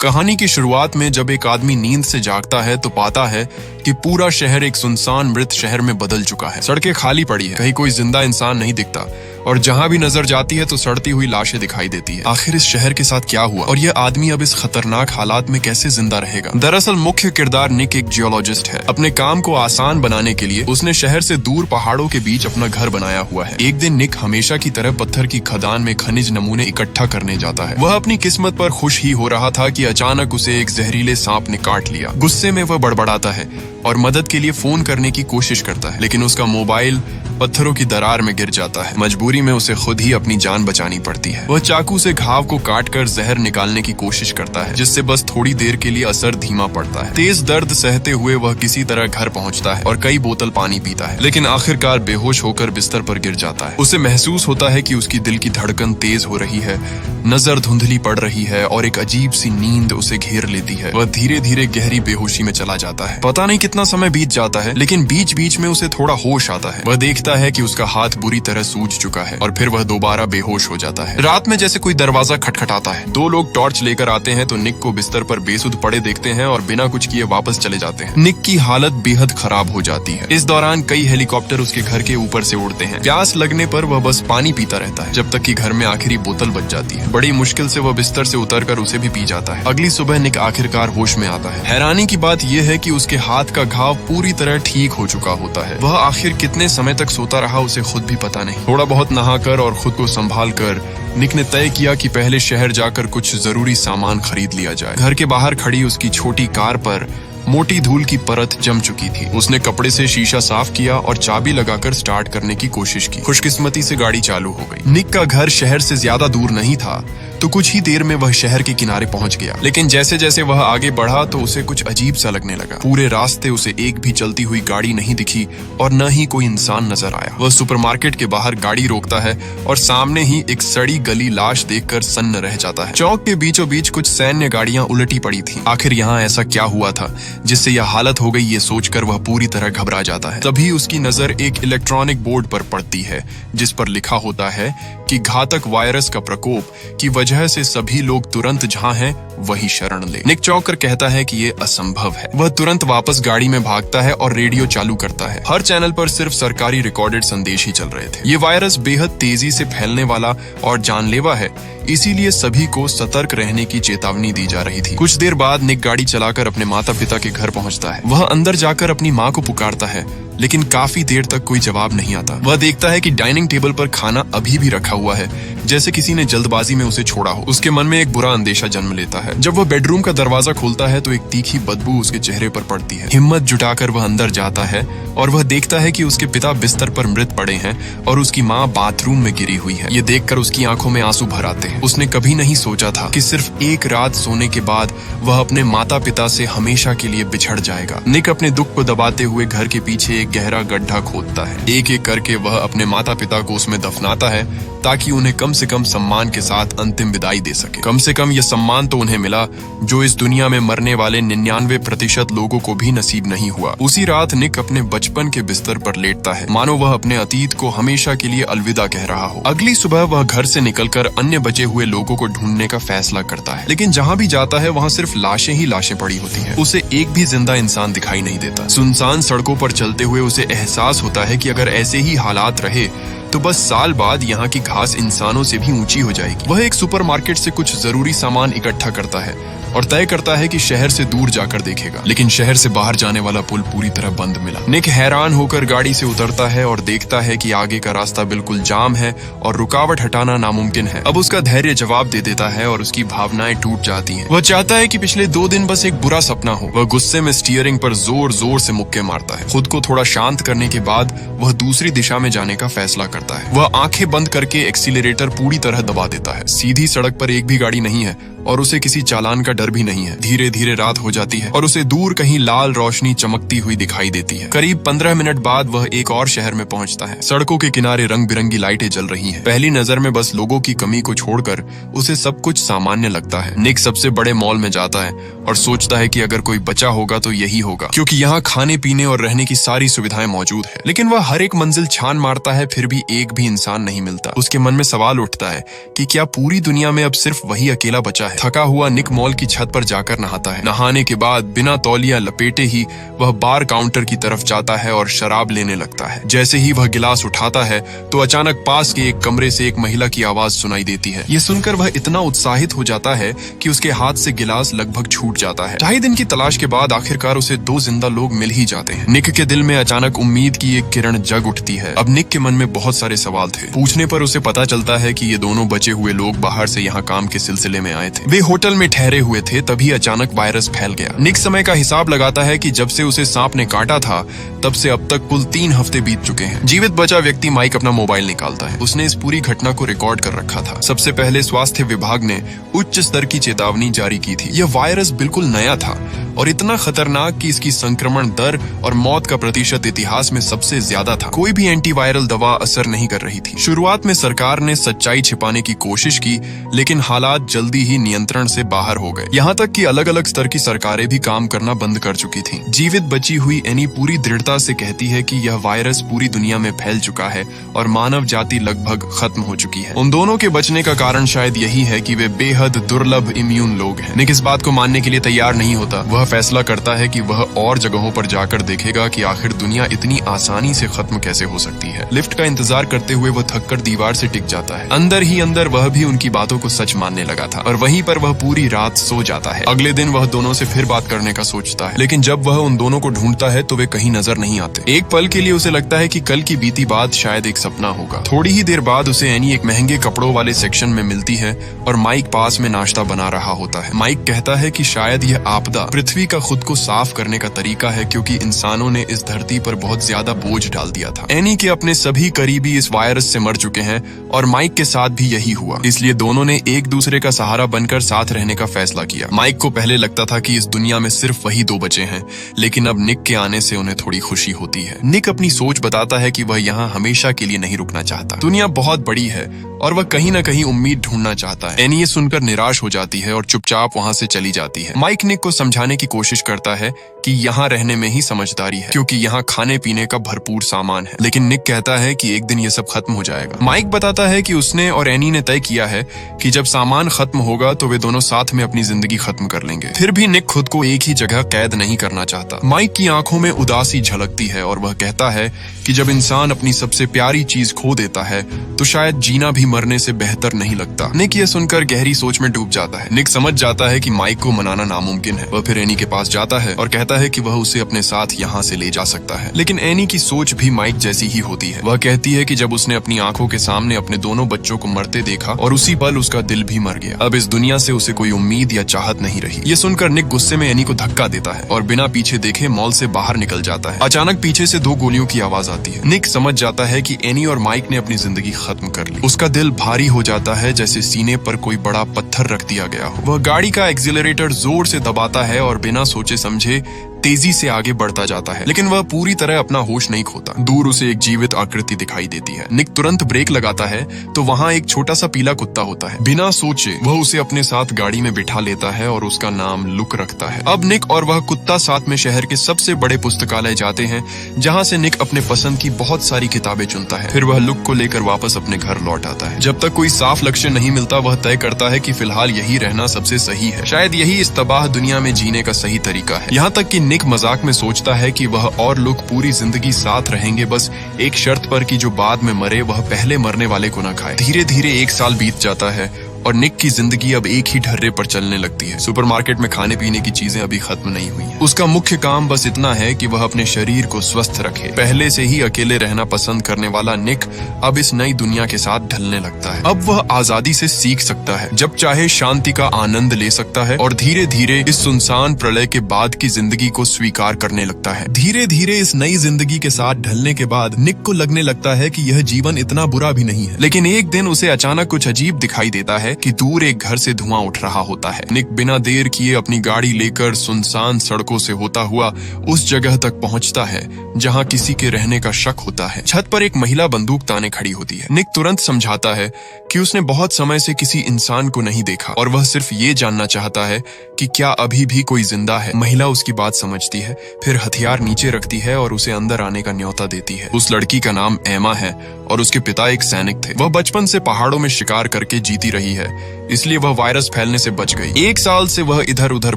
कहानी की शुरुआत में जब एक आदमी नींद से जागता है तो पाता है कि पूरा शहर एक सुनसान मृत शहर में बदल चुका है। सड़कें खाली पड़ी है, कहीं कोई जिंदा इंसान नहीं दिखता और जहां भी नजर जाती है तो सड़ती हुई लाशें दिखाई देती है। आखिर इस शहर के साथ क्या हुआ और यह आदमी अब इस खतरनाक हालात में कैसे जिंदा रहेगा? दरअसल मुख्य किरदार निक एक जियोलॉजिस्ट है। अपने काम को आसान बनाने के लिए उसने शहर से दूर पहाड़ों के बीच अपना घर बनाया हुआ है। एक दिन निक हमेशा की तरह पत्थर की खदान में खनिज नमूने इकट्ठा करने जाता है। वह अपनी किस्मत पर खुश ही हो रहा था कि अचानक उसे एक जहरीले सांप ने काट लिया। गुस्से में वह बड़बड़ाता है और मदद के लिए फोन करने की कोशिश करता है, लेकिन उसका मोबाइल पत्थरों की दरार में गिर जाता है। मजबूरी में उसे खुद ही अपनी जान बचानी पड़ती है। वह चाकू से घाव को काटकर जहर निकालने की कोशिश करता है, जिससे बस थोड़ी देर के लिए असर धीमा पड़ता है। तेज दर्द सहते हुए वह किसी तरह घर पहुंचता है और कई बोतल पानी पीता है, लेकिन आखिरकार बेहोश होकर बिस्तर पर गिर जाता है। उसे महसूस होता है कि उसकी दिल की धड़कन तेज हो रही है, नजर धुंधली पड़ रही है और एक अजीब सी नींद उसे घेर लेती है। वह धीरे धीरे गहरी बेहोशी में चला जाता है। पता नहीं कितना समय बीत जाता है, लेकिन बीच बीच में उसे थोड़ा होश आता है। वह देखता है कि उसका हाथ बुरी तरह सूज चुका है और फिर वह दोबारा बेहोश हो जाता है। रात में जैसे कोई दरवाजा खटखटाता है। दो लोग टॉर्च लेकर आते हैं तो निक को बिस्तर पर बेसुध पड़े देखते हैं और बिना कुछ किए वापस चले जाते हैं। निक की हालत बेहद खराब हो जाती है। इस दौरान कई हेलीकॉप्टर उसके घर के ऊपर से उड़ते हैं। प्यास लगने पर वह बस पानी पीता रहता है, जब तक कि घर में आखिरी बोतल बच जाती है। बड़ी मुश्किल से वह बिस्तर से उतरकर उसे भी पी जाता है। अगली सुबह निक आखिरकार होश में आता है। हैरानी की बात यह है कि उसके हाथ का घाव पूरी तरह ठीक हो चुका होता है। वह आखिर कितने समय तक सोता रहा उसे खुद भी पता नहीं। थोड़ा बहुत नहाकर और खुद को संभाल कर निक ने तय किया कि पहले शहर जाकर कुछ जरूरी सामान खरीद लिया जाए। घर के बाहर खड़ी उसकी छोटी कार पर मोटी धूल की परत जम चुकी थी। उसने कपड़े से शीशा साफ किया और चाबी लगाकर स्टार्ट करने की कोशिश की। खुशकिस्मती से गाड़ी चालू हो गई। निक का घर शहर से ज्यादा दूर नहीं था, तो कुछ ही देर में वह शहर के किनारे पहुंच गया। लेकिन जैसे जैसे वह आगे बढ़ा तो उसे कुछ अजीब सा लगने लगा। पूरे रास्ते उसे एक भी चलती हुई गाड़ी नहीं दिखी और न ही कोई इंसान नजर आया। वह सुपरमार्केट के बाहर गाड़ी रोकता है और सामने ही एक सड़ी गली लाश देखकर सन्न रह जाता है। चौक के बीचों बीच कुछ सैन्य गाड़ियां उलटी पड़ी थीं। आखिर यहाँ ऐसा क्या हुआ था जिससे यह हालत हो गई, ये सोचकर वह पूरी तरह घबरा जाता है। तभी उसकी नजर एक इलेक्ट्रॉनिक बोर्ड पर पड़ती है, जिस पर लिखा होता है कि घातक वायरस का प्रकोप की वजह से सभी लोग तुरंत जहां हैं वही शरण ले। निक चौंक कर कहता है कि ये असंभव है। वह तुरंत वापस गाड़ी में भागता है और रेडियो चालू करता है। हर चैनल पर सिर्फ सरकारी रिकॉर्डेड संदेश ही चल रहे थे। ये वायरस बेहद तेजी से फैलने वाला और जानलेवा है, इसीलिए सभी को सतर्क रहने की चेतावनी दी जा रही थी। कुछ देर बाद निक गाड़ी चलाकर अपने माता पिता के घर पहुंचता है। वह अंदर जाकर अपनी माँ को पुकारता है, लेकिन काफी देर तक कोई जवाब नहीं आता। वह देखता है कि डाइनिंग टेबल पर खाना अभी भी रखा हुआ है, जैसे किसी ने जल्दबाजी में उसे छोड़ा हो। उसके मन में एक बुरा अंदेशा जन्म लेता है। जब वह बेडरूम का दरवाजा खोलता है तो एक तीखी बदबू उसके चेहरे पर पड़ती है। हिम्मत जुटाकर वह अंदर जाता है और वह देखता है कि उसके पिता बिस्तर पर मृत पड़े हैं और उसकी माँ बाथरूम में गिरी हुई है। ये देखकर उसकी आंखों में आंसू भर आते हैं। उसने कभी नहीं सोचा था कि सिर्फ एक रात सोने के बाद वह अपने माता पिता से हमेशा के लिए बिछड़ जाएगा। निक अपने दुख को दबाते हुए घर के पीछे एक गहरा गड्ढा खोदता है। एक एक करके वह अपने माता पिता को उसमें दफनाता है, ताकि उन्हें कम से कम सम्मान के साथ अंतिम विदाई दे सके। कम से कम यह सम्मान तो उन्हें मिला जो इस दुनिया में मरने वाले 99% लोगों को भी नसीब नहीं हुआ। उसी रात निक अपने बचपन के बिस्तर पर लेटता है, मानो वह अपने अतीत को हमेशा के लिए अलविदा कह रहा हो। अगली सुबह वह घर से निकलकर अन्य बचे हुए लोगों को ढूंढने का फैसला करता है, लेकिन जहाँ भी जाता है वहाँ सिर्फ लाशें ही लाशें पड़ी होती है। उसे एक भी जिंदा इंसान दिखाई नहीं देता। सुनसान सड़कों पर चलते हुए उसे एहसास होता है कि अगर ऐसे ही हालात रहे तो बस साल बाद यहाँ की घास इंसानों से भी ऊंची हो जाएगी। वह एक सुपरमार्केट से कुछ जरूरी सामान इकट्ठा करता है और तय करता है कि शहर से दूर जाकर देखेगा, लेकिन शहर से बाहर जाने वाला पुल पूरी तरह बंद मिला। निक हैरान होकर गाड़ी से उतरता है और देखता है कि आगे का रास्ता बिल्कुल जाम है और रुकावट हटाना नामुमकिन है। अब उसका धैर्य जवाब दे देता है और उसकी भावनाएं टूट जाती हैं। वह चाहता है कि पिछले 2 दिन बस एक बुरा सपना हो। वह गुस्से में स्टीयरिंग पर जोर जोर से मुक्के मारता है। खुद को थोड़ा शांत करने के बाद वह दूसरी दिशा में जाने का फैसला करता है। वह आंखें बंद करके एक्सीलरेटर पूरी तरह दबा देता है। सीधी सड़क पर एक भी गाड़ी नहीं है और उसे किसी चालान का डर भी नहीं है। धीरे धीरे रात हो जाती है और उसे दूर कहीं लाल रोशनी चमकती हुई दिखाई देती है। करीब 15 मिनट बाद वह एक और शहर में पहुंचता है। सड़कों के किनारे रंग बिरंगी लाइटें जल रही हैं। पहली नजर में बस लोगों की कमी को छोड़कर उसे सब कुछ सामान्य लगता है। निक सबसे बड़े मॉल में जाता है और सोचता है कि अगर कोई बचा होगा तो यही होगा, क्योंकि यहाँ खाने पीने और रहने की सारी सुविधाएं मौजूद है। लेकिन वह हर एक मंजिल छान मारता है, फिर भी एक भी इंसान नहीं मिलता। उसके मन में सवाल उठता है कि क्या पूरी दुनिया में अब सिर्फ वही अकेला बचा है। है। थका हुआ निक मॉल की छत पर जाकर नहाता है। नहाने के बाद बिना तौलिया लपेटे ही वह बार काउंटर की तरफ जाता है और शराब लेने लगता है। जैसे ही वह गिलास उठाता है तो अचानक पास के एक कमरे से एक महिला की आवाज सुनाई देती है। ये सुनकर वह इतना उत्साहित हो जाता है कि उसके हाथ से गिलास लगभग छूट जाता है। ढाई दिन की तलाश के बाद आखिरकार उसे 2 जिंदा लोग मिल ही जाते हैं। निक के दिल में अचानक उम्मीद की एक किरण जग उठती है। अब निक के मन में बहुत सारे सवाल थे। पूछने पर उसे पता चलता है कि ये दोनों बचे हुए लोग बाहर से यहाँ काम के सिलसिले में आए थे। वे होटल में ठहरे हुए थे, तभी अचानक वायरस फैल गया। निक समय का हिसाब लगाता है कि जब से उसे सांप ने काटा था तब से अब तक कुल 3 हफ्ते बीत चुके हैं। जीवित बचा व्यक्ति माइक अपना मोबाइल निकालता है। उसने इस पूरी घटना को रिकॉर्ड कर रखा था। सबसे पहले स्वास्थ्य विभाग ने उच्च स्तर की चेतावनी जारी की थी। यह वायरस बिल्कुल नया था और इतना खतरनाक कि इसकी संक्रमण दर और मौत का प्रतिशत इतिहास में सबसे ज्यादा था। कोई भी एंटीवायरल दवा असर नहीं कर रही थी। शुरुआत में सरकार ने सच्चाई छिपाने की कोशिश की, लेकिन हालात जल्दी ही नियंत्रण से बाहर हो गए। यहाँ तक कि अलग अलग स्तर की सरकारें भी काम करना बंद कर चुकी थीं। जीवित बची हुई एनी पूरी दृढ़ता से कहती है कि यह वायरस पूरी दुनिया में फैल चुका है और मानव जाति लगभग खत्म हो चुकी है। उन दोनों के बचने का कारण शायद यही है कि वे बेहद दुर्लभ इम्यून लोग हैं। निक इस बात को मानने के लिए तैयार नहीं होता। वह फैसला करता है कि वह और जगहों पर जाकर देखेगा कि आखिर दुनिया इतनी आसानी से खत्म कैसे हो सकती है। लिफ्ट का इंतजार करते हुए वह थककर दीवार से टिक जाता है। अंदर ही अंदर वह भी उनकी बातों को सच मानने लगा था और वहीं पर वह पूरी रात सो जाता है। अगले दिन वह दोनों से फिर बात करने का सोचता है, लेकिन जब वह उन दोनों को ढूंढता है तो वे कहीं नजर नहीं आते। एक पल के लिए उसे लगता है कि कल की बीती बात शायद एक सपना होगा। थोड़ी ही देर बाद उसे एनी एक महंगे कपड़ों वाले सेक्शन में मिलती है और माइक पास में नाश्ता बना रहा होता है। माइक कहता है कि शायद यह आपदा पृथ्वी का खुद को साफ करने का तरीका है, क्योंकि इंसानों ने इस धरती पर बहुत ज्यादा बोझ डाल दिया था। एनी के अपने सभी करीबी इस वायरस से मर चुके हैं और माइक के साथ भी यही हुआ। इसलिए दोनों ने एक दूसरे का सहारा बनकर साथ रहने का फैसला किया। माइक को पहले लगता था कि इस दुनिया में सिर्फ वही 2 बचे हैं, लेकिन अब निक के आने से उन्हें थोड़ी खुशी होती है। निक अपनी सोच बताता है कि वह यहाँ हमेशा के लिए नहीं रुकना चाहता। दुनिया बहुत बड़ी है और वह कहीं न कहीं उम्मीद ढूंढना चाहता है। एनी ये सुनकर निराश हो जाती है और चुपचाप वहाँ से चली जाती है। माइक निक को समझाने की कोशिश करता है कि यहाँ रहने में ही समझदारी है, क्योंकि यहाँ खाने पीने का भरपूर सामान है। लेकिन निक कहता है कि एक दिन ये सब खत्म हो जाएगा। माइक बताता है कि उसने और एनी ने तय किया है कि जब सामान खत्म होगा तो वे दोनों साथ में अपनी जिंदगी खत्म कर लेंगे। फिर भी निक खुद को एक ही जगह कैद नहीं करना चाहता। माइक की आंखों में उदासी झलकती है और वह कहता है कि जब इंसान अपनी सबसे प्यारी चीज खो देता है तो शायद जीना भी मरने से बेहतर नहीं लगता। निक ये सुनकर गहरी सोच में डूब जाता है। निक समझ जाता है कि माइक को मनाना नामुमकिन है। वह फिर एनी के पास जाता है और कहता है कि वह उसे अपने साथ यहाँ से ले जा सकता है। लेकिन एनी की सोच भी माइक जैसी ही होती है। वह कहती है कि जब उसने अपनी आंखों के सामने अपने दोनों बच्चों को मरते देखा और उसी पल उसका दिल भी मर गया। अब इस दुनिया से उसे कोई उम्मीद या चाहत नहीं रही। ये सुनकर निक गुस्से में एनी को धक्का देता है और बिना पीछे देखे मॉल से बाहर निकल जाता है। अचानक पीछे से 2 गोलियों की आवाज आती है। निक समझ जाता है कि एनी और माइक ने अपनी जिंदगी खत्म कर ली। उसका दिल भारी हो जाता है, जैसे सीने पर कोई बड़ा पत्थर रख दिया गया हो। वह गाड़ी का एक्सीलरेटर जोर से दबाता है और बिना सोचे समझे तेजी से आगे बढ़ता जाता है, लेकिन वह पूरी तरह अपना होश नहीं खोता। दूर उसे एक जीवित आकृति दिखाई देती है। निक तुरंत ब्रेक लगाता है तो वहाँ एक छोटा सा पीला कुत्ता होता है। बिना सोचे वह उसे अपने साथ गाड़ी में बिठा लेता है और उसका नाम लुक रखता है। अब निक और वह कुत्ता साथ में शहर के सबसे बड़े पुस्तकालय जाते हैं, जहाँ से निक अपने पसंद की बहुत सारी किताबें चुनता है। फिर वह लुक को लेकर वापस अपने घर लौट आता है। जब तक कोई साफ लक्ष्य नहीं मिलता वह तय करता है कि फिलहाल यही रहना सबसे सही है। शायद यही इस तबाह दुनिया में जीने का सही तरीका है। यहाँ तक कि निक मजाक में सोचता है कि वह और लुक पूरी जिंदगी साथ रहेंगे, बस एक शर्त पर कि जो बाद में मरे वह पहले मरने वाले को न खाए। धीरे धीरे 1 साल बीत जाता है और निक की जिंदगी अब एक ही ढर्रे पर चलने लगती है। सुपरमार्केट में खाने पीने की चीजें अभी खत्म नहीं हुई हैं। उसका मुख्य काम बस इतना है कि वह अपने शरीर को स्वस्थ रखे। पहले से ही अकेले रहना पसंद करने वाला निक अब इस नई दुनिया के साथ ढलने लगता है। अब वह आजादी से सीख सकता है, जब चाहे शांति का आनंद ले सकता है और धीरे धीरे इस सुनसान प्रलय के बाद की जिंदगी को स्वीकार करने लगता है। धीरे धीरे इस नई जिंदगी के साथ ढलने के बाद निक को लगने लगता है कि यह जीवन इतना बुरा भी नहीं है। लेकिन एक दिन उसे अचानक कुछ अजीब दिखाई देता है कि दूर एक घर से धुआं उठ रहा होता है। निक बिना देर किए अपनी गाड़ी लेकर सुनसान सड़कों से होता हुआ उस जगह तक पहुंचता है जहां किसी के रहने का शक होता है। छत पर एक महिला बंदूक ताने खड़ी होती है। निक तुरंत समझाता है कि उसने बहुत समय से किसी इंसान को नहीं देखा और वह सिर्फ ये जानना चाहता है कि क्या अभी भी कोई जिंदा है। महिला उसकी बात समझती है, फिर हथियार नीचे रखती है और उसे अंदर आने का न्योता देती है। उस लड़की का नाम एमा है और उसके पिता एक सैनिक थे। वह बचपन से पहाड़ों में शिकार करके जीती रही है, इसलिए वह वायरस फैलने से बच गई। 1 साल से वह इधर उधर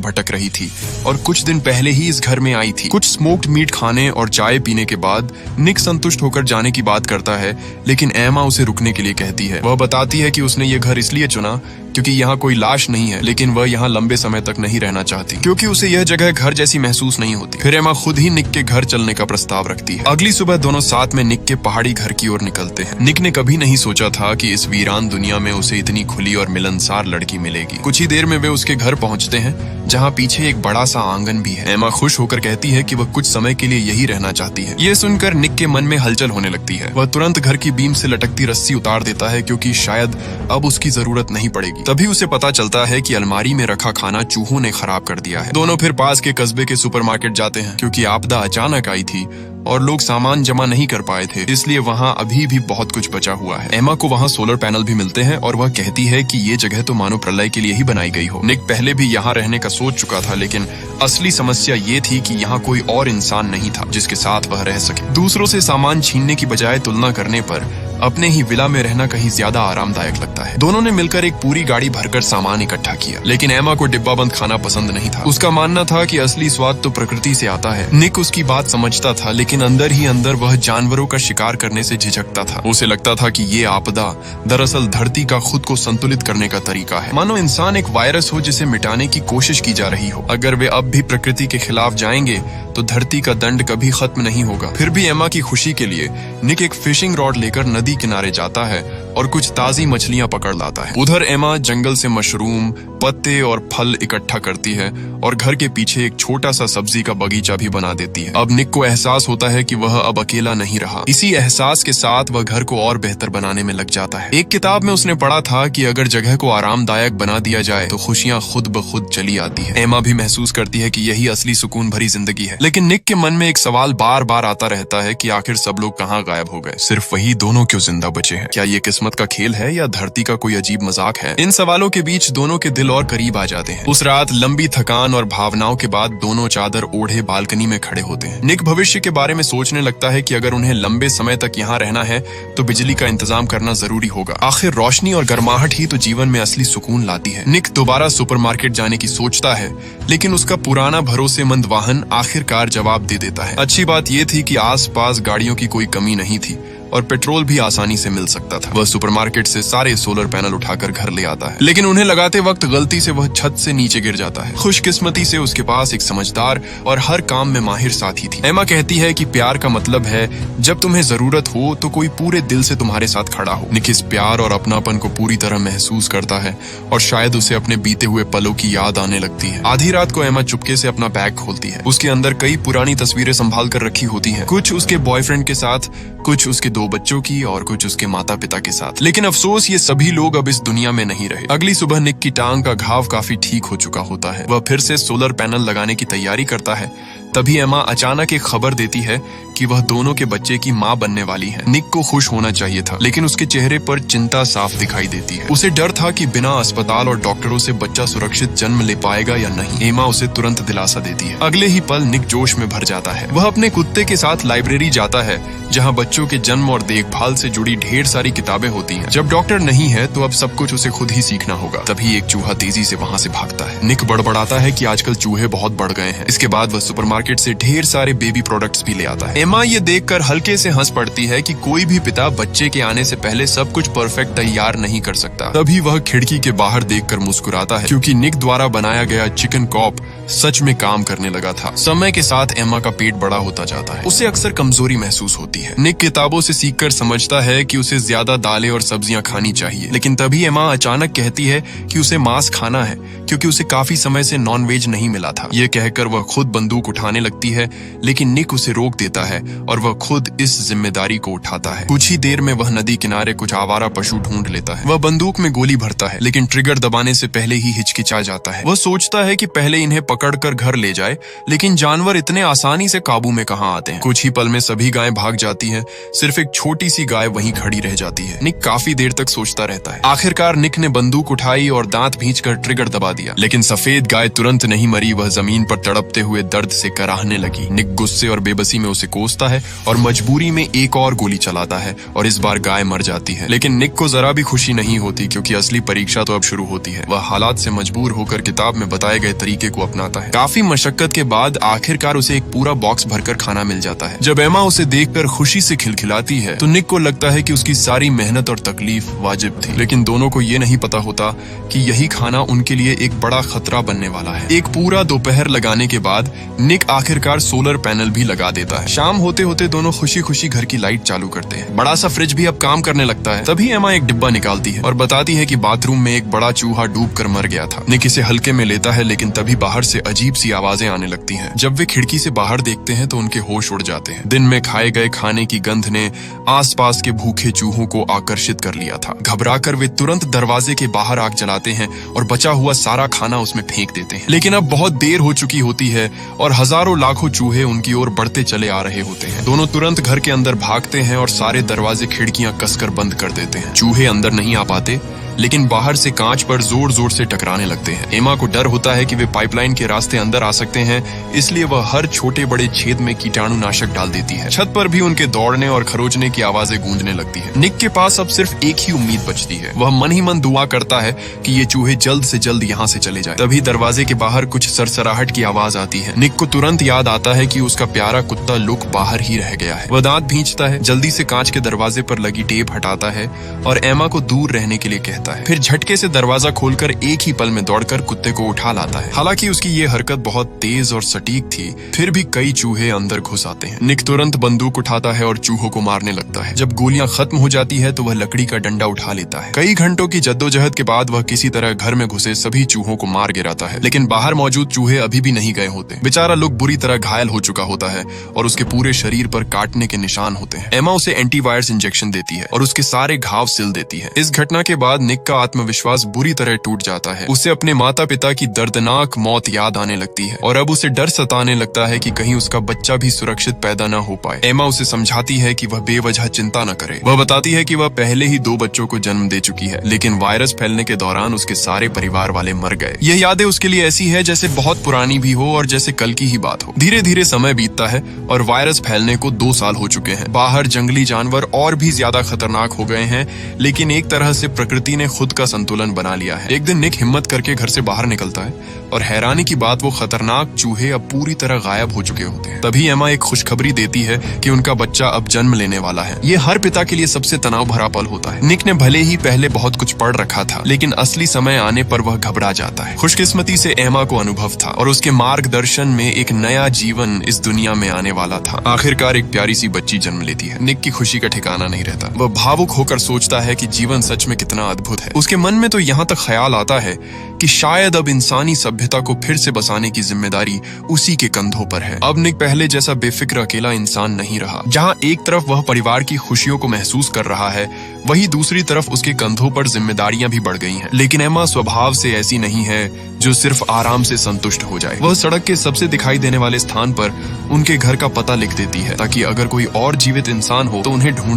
भटक रही थी और कुछ दिन पहले ही इस घर में आई थी। कुछ स्मोक्ड मीट खाने और चाय पीने के बाद निक संतुष्ट होकर जाने की बात करता है, लेकिन एमा उसे रुकने के लिए कहती है। वह बताती है कि उसने ये घर इसलिए चुना क्योंकि यहाँ कोई लाश नहीं है, लेकिन वह यहाँ लंबे समय तक नहीं रहना चाहती क्योंकि उसे यह जगह घर जैसी महसूस नहीं होती। फिर एमा खुद ही निक के घर चलने का प्रस्ताव रखती है। अगली सुबह दोनों साथ में निक के पहाड़ी घर की ओर निकलते हैं। निक ने कभी नहीं सोचा था कि इस वीरान दुनिया में उसे इतनी खुली और मिलनसार लड़की मिलेगी। कुछ ही देर में वे उसके घर पहुंचते हैं, जहाँ पीछे एक बड़ा सा आंगन भी है। एमा खुश होकर कहती है कि वह कुछ समय के लिए यही रहना चाहती है। ये सुनकर निक के मन में हलचल होने लगती है। वह तुरंत घर की बीम से लटकती रस्सी उतार देता है क्योंकि शायद अब उसकी जरूरत नहीं पड़ेगी। तभी उसे पता चलता है कि अलमारी में रखा खाना चूहों ने खराब कर दिया है। दोनों फिर पास के कस्बे के सुपरमार्केट जाते हैं क्योंकि आपदा अचानक आई थी और लोग सामान जमा नहीं कर पाए थे, इसलिए वहाँ अभी भी बहुत कुछ बचा हुआ है। एमा को वहाँ सोलर पैनल भी मिलते हैं और वह कहती है कि ये जगह तो मानो प्रलय के लिए ही बनाई गई हो। निक पहले भी यहाँ रहने का सोच चुका था, लेकिन असली समस्या ये थी कि यहाँ कोई और इंसान नहीं था जिसके साथ वह रह सके। दूसरों से सामान छीनने की बजाय तुलना करने पर अपने ही विला में रहना कहीं ज्यादा आरामदायक लगता है। दोनों ने मिलकर एक पूरी गाड़ी भरकर सामान इकट्ठा किया, लेकिन एमा को डिब्बाबंद खाना पसंद नहीं था। उसका मानना था कि असली स्वाद तो प्रकृति से आता है। निक उसकी बात समझता था, लेकिन अंदर ही अंदर वह जानवरों का शिकार करने से झिझकता था। उसे लगता था कि ये आपदा दरअसल धरती का खुद को संतुलित करने का तरीका है, मानो इंसान एक वायरस हो जिसे मिटाने की कोशिश की जा रही हो। अगर वे अब भी प्रकृति के खिलाफ जाएंगे तो धरती का दंड कभी खत्म नहीं होगा। फिर भी एमा की खुशी के लिए निक एक फिशिंग रॉड लेकर नदी किनारे जाता है और कुछ ताजी मछलियां पकड़ लाता है। उधर एमा जंगल से मशरूम, पत्ते और फल इकट्ठा करती है और घर के पीछे एक छोटा सा सब्जी का बगीचा भी बना देती है। अब निक को एहसास होता है कि वह अब अकेला नहीं रहा। इसी एहसास के साथ वह घर को और बेहतर बनाने में लग जाता है। एक किताब में उसने पढ़ा था कि अगर जगह को आरामदायक बना दिया जाए तो खुशियां खुद ब खुद चली आती है। एमा भी महसूस करती है कि यही असली सुकून भरी जिंदगी है, लेकिन निक के मन में एक सवाल बार बार आता रहता है कि आखिर सब लोग कहाँ गायब हो गए, सिर्फ वही दोनों क्यों जिंदा बचे हैं। क्या ये किस्मत का खेल है या धरती का कोई अजीब मजाक है? इन सवालों के बीच दोनों के दिल और करीब आ जाते हैं। उस रात लंबी थकान और भावनाओं के बाद दोनों चादर ओढ़े बालकनी में खड़े होते हैं। निक भविष्य के बारे में सोचने लगता है कि अगर उन्हें लंबे समय तक यहाँ रहना है तो बिजली का इंतजाम करना जरूरी होगा। आखिर रोशनी और गर्माहट ही तो जीवन में असली सुकून लाती है। निक दोबारा सुपरमार्केट जाने की सोचता है, लेकिन उसका पुराना भरोसेमंद वाहन आखिरकार जवाब दे देता है। अच्छी बात यह थी कि आसपास गाड़ियों की कोई कमी नहीं थी और पेट्रोल भी आसानी से मिल सकता था। वह सुपरमार्केट से सारे सोलर पैनल उठाकर घर ले आता है, लेकिन उन्हें लगाते वक्त गलती से वह छत से नीचे गिर जाता है। खुशकिस्मती से उसके पास एक समझदार और हर काम में माहिर साथी थी। एमा कहती है कि प्यार का मतलब है जब तुम्हें जरूरत हो तो कोई पूरे दिल से तुम्हारे साथ खड़ा हो। निक इस प्यार और अपनापन को पूरी तरह महसूस करता है और शायद उसे अपने बीते हुए पलों की याद आने लगती है। आधी रात को एमा चुपके से अपना बैग खोलती है। उसके अंदर कई पुरानी तस्वीरें संभाल कर रखी होती हैं, कुछ उसके बॉयफ्रेंड के साथ, कुछ उसके 2 बच्चों की और कुछ उसके माता पिता के साथ। लेकिन अफसोस ये सभी लोग अब इस दुनिया में नहीं रहे। अगली सुबह निक की टांग का घाव काफी ठीक हो चुका होता है। वह फिर से सोलर पैनल लगाने की तैयारी करता है। तभी एमा अचानक एक खबर देती है कि वह दोनों के बच्चे की मां बनने वाली है। निक को खुश होना चाहिए था, लेकिन उसके चेहरे पर चिंता साफ दिखाई देती है। उसे डर था कि बिना अस्पताल और डॉक्टरों से बच्चा सुरक्षित जन्म ले पाएगा या नहीं। एमा उसे तुरंत दिलासा देती है। अगले ही पल निक जोश में भर जाता है। वह अपने कुत्ते के साथ लाइब्रेरी जाता है, जहाँ बच्चों के जन्म और देखभाल से जुड़ी ढेर सारी किताबें होती हैं। जब डॉक्टर नहीं है तो अब सब कुछ उसे खुद ही सीखना होगा। तभी एक चूहा तेजी से वहाँ से भागता है। निक बड़बड़ाता है कि आजकल चूहे बहुत बढ़ गए हैं। इसके बाद वह सुपरमार्केट से ढेर सारे बेबी प्रोडक्ट्स भी ले आता है। एमा ये देखकर हल्के से हंस पड़ती है कि कोई भी पिता बच्चे के आने से पहले सब कुछ परफेक्ट तैयार नहीं कर सकता। तभी वह खिड़की के बाहर देखकर मुस्कुराता है, क्योंकि निक द्वारा बनाया गया चिकन कॉप सच में काम करने लगा था। समय के साथ एमा का पेट बड़ा होता जाता है। उसे अक्सर कमजोरी महसूस होती है। निक किताबों से सीखकर समझता है कि उसे ज्यादा दालें और सब्जियां खानी चाहिए, लेकिन तभी एमा अचानक कहती है कि उसे मांस खाना है, क्योंकि उसे काफी समय से नॉनवेज नहीं मिला था। ये कहकर वह खुद बंदूक उठाने लगती है, लेकिन निक उसे रोक देता है और वह खुद इस जिम्मेदारी को उठाता है। कुछ ही देर में वह नदी किनारे कुछ आवारा पशु ढूंढ लेता है। वह बंदूक में गोली भरता है, लेकिन ट्रिगर दबाने से पहले ही हिचकिचा जाता है। वह सोचता है कि पहले इन्हें पकड़कर घर ले जाए, लेकिन जानवर इतने आसानी से काबू में कहाँ आते हैं। कुछ ही पल में सभी गायें भाग जाती हैं, सिर्फ एक छोटी सी गाय वहीं खड़ी रह जाती है। निक काफी देर तक सोचता रहता है। आखिरकार निक ने बंदूक उठाई और दांत भींचकर ट्रिगर दबा दिया, लेकिन सफेद गाय तुरंत नहीं मरी। वह जमीन पर तड़पते हुए दर्द से कराहने लगी। निक गुस्से और बेबसी में उसे कोस सोचता है और मजबूरी में एक और गोली चलाता है और इस बार गाय मर जाती है। लेकिन निक को जरा भी खुशी नहीं होती क्योंकि असली परीक्षा तो अब शुरू होती है। वह हालात से मजबूर होकर किताब में बताए गए तरीके को अपनाता है। काफी मशक्कत के बाद आखिरकार उसे एक पूरा बॉक्स भरकर खाना मिल जाता है। जब एमा उसे देखकर खुशी से खिलखिलाती है तो निक को लगता है कि उसकी सारी मेहनत और तकलीफ वाजिब थी। लेकिन दोनों को ये नहीं पता होता कि यही खाना उनके लिए एक बड़ा खतरा बनने वाला है। एक पूरा दोपहर लगाने के बाद निक आखिरकार सोलर पैनल भी लगा देता है। शाम होते होते दोनों खुशी खुशी घर की लाइट चालू करते हैं। बड़ा सा फ्रिज भी अब काम करने लगता है। तभी एमा एक डिब्बा निकालती है और बताती है कि बाथरूम में एक बड़ा चूहा डूबकर मर गया था। निक इसे हल्के में लेता है लेकिन तभी बाहर से अजीब सी आवाजें आने लगती हैं। जब वे खिड़की से बाहर देखते हैं तो उनके होश उड़ जाते हैं। दिन में खाए गए खाने की गंध ने आसपास के भूखे चूहों को आकर्षित कर लिया था। घबराकर वे तुरंत दरवाजे के बाहर आग जलाते हैं और बचा हुआ सारा खाना उसमें फेंक देते हैं। लेकिन अब बहुत देर हो चुकी होती है और हजारों लाखों चूहे उनकी ओर बढ़ते चले आ रहे होते हैं। दोनों तुरंत घर के अंदर भागते हैं और सारे दरवाजे खिड़कियां कसकर बंद कर देते हैं। चूहे अंदर नहीं आ पाते लेकिन बाहर से कांच पर जोर जोर से टकराने लगते हैं। एमा को डर होता है कि वे पाइपलाइन के रास्ते अंदर आ सकते हैं, इसलिए वह हर छोटे बड़े छेद में कीटाणुनाशक डाल देती है। छत पर भी उनके दौड़ने और खरोचने की आवाजें गूंजने लगती है। निक के पास अब सिर्फ एक ही उम्मीद बचती है। वह मन ही मन दुआ करता है कि ये चूहे जल्द से जल्द यहाँ से चले जाए। तभी दरवाजे के बाहर कुछ सरसराहट की आवाज आती है। निक को तुरंत याद आता है कि उसका प्यारा कुत्ता लुक बाहर ही रह गया है। वह दांत भींचता है, जल्दी से कांच के दरवाजे पर लगी टेप हटाता है और एमा को दूर रहने के लिए कहता है। फिर झटके से दरवाजा खोलकर एक ही पल में दौड़कर कुत्ते को उठा लाता है। हालांकि उसकी ये हरकत बहुत तेज और सटीक थी, फिर भी कई चूहे अंदर घुस आते हैं। निक तुरंत बंदूक उठाता है और चूहों को मारने लगता है। जब गोलियां खत्म हो जाती है तो वह लकड़ी का डंडा उठा लेता है। कई घंटों की जद्दोजहद के बाद वह किसी तरह घर में घुसे सभी चूहों को मार गिराता है। लेकिन बाहर मौजूद चूहे अभी भी नहीं गए होते। बेचारा लुक बुरी तरह घायल हो चुका होता है और उसके पूरे शरीर पर काटने के निशान होते हैं। एमा उसे एंटीवायरस इंजेक्शन देती है और उसके सारे घाव सिल देती है। इस घटना के बाद निक का आत्मविश्वास बुरी तरह टूट जाता है। उसे अपने माता पिता की दर्दनाक मौत याद आने लगती है और अब उसे डर सताने लगता है कि कहीं उसका बच्चा भी सुरक्षित पैदा न हो पाए। एमा उसे समझाती है कि वह बेवजह चिंता न करे। वह बताती है कि वह पहले ही 2 बच्चों को जन्म दे चुकी है, लेकिन वायरस फैलने के दौरान उसके सारे परिवार वाले मर गए। यह यादें उसके लिए ऐसी है जैसे बहुत पुरानी भी हो और जैसे कल की ही बात हो। धीरे धीरे समय बीतता है और वायरस फैलने को 2 साल हो चुके हैं। बाहर जंगली जानवर और भी ज्यादा खतरनाक हो गए हैं, लेकिन एक तरह से प्रकृति ने खुद का संतुलन बना लिया है। एक दिन निक हिम्मत करके घर से बाहर निकलता है और हैरानी की बात वो खतरनाक चूहे अब पूरी तरह गायब हो चुके होते हैं। तभी एमा एक खुशखबरी देती है कि उनका बच्चा अब जन्म लेने वाला है। ये हर पिता के लिए सबसे तनाव भरा पल होता है। निक ने भले ही पहले बहुत कुछ पढ़ रखा था, लेकिन असली समय आने पर वह घबरा जाता है। खुशकिस्मती से एमा को अनुभव था और उसके मार्गदर्शन में एक नया जीवन इस दुनिया में आने वाला था। आखिरकार एक प्यारी सी बच्ची जन्म लेती है। निक की खुशी का ठिकाना नहीं रहता। वह भावुक होकर सोचता है कि जीवन सच में कितना अद्भुत है। उसके मन में तो यहाँ तक ख्याल आता है कि शायद अब इंसानी सभ्यता को फिर से बसाने की जिम्मेदारी उसी के कंधों पर है। अब निक पहले जैसा बेफिक्र अकेला इंसान नहीं रहा। जहां एक तरफ वह परिवार की खुशियों को महसूस कर रहा है, वहीं दूसरी तरफ उसके कंधों पर जिम्मेदारियां भी बढ़ गई हैं। लेकिन एमा स्वभाव से ऐसी नहीं है जो सिर्फ आराम से संतुष्ट हो जाए। वह सड़क के सबसे दिखाई देने वाले स्थान पर उनके घर का पता लिख देती है ताकि अगर कोई और जीवित इंसान हो तो उन्हें ढूंढ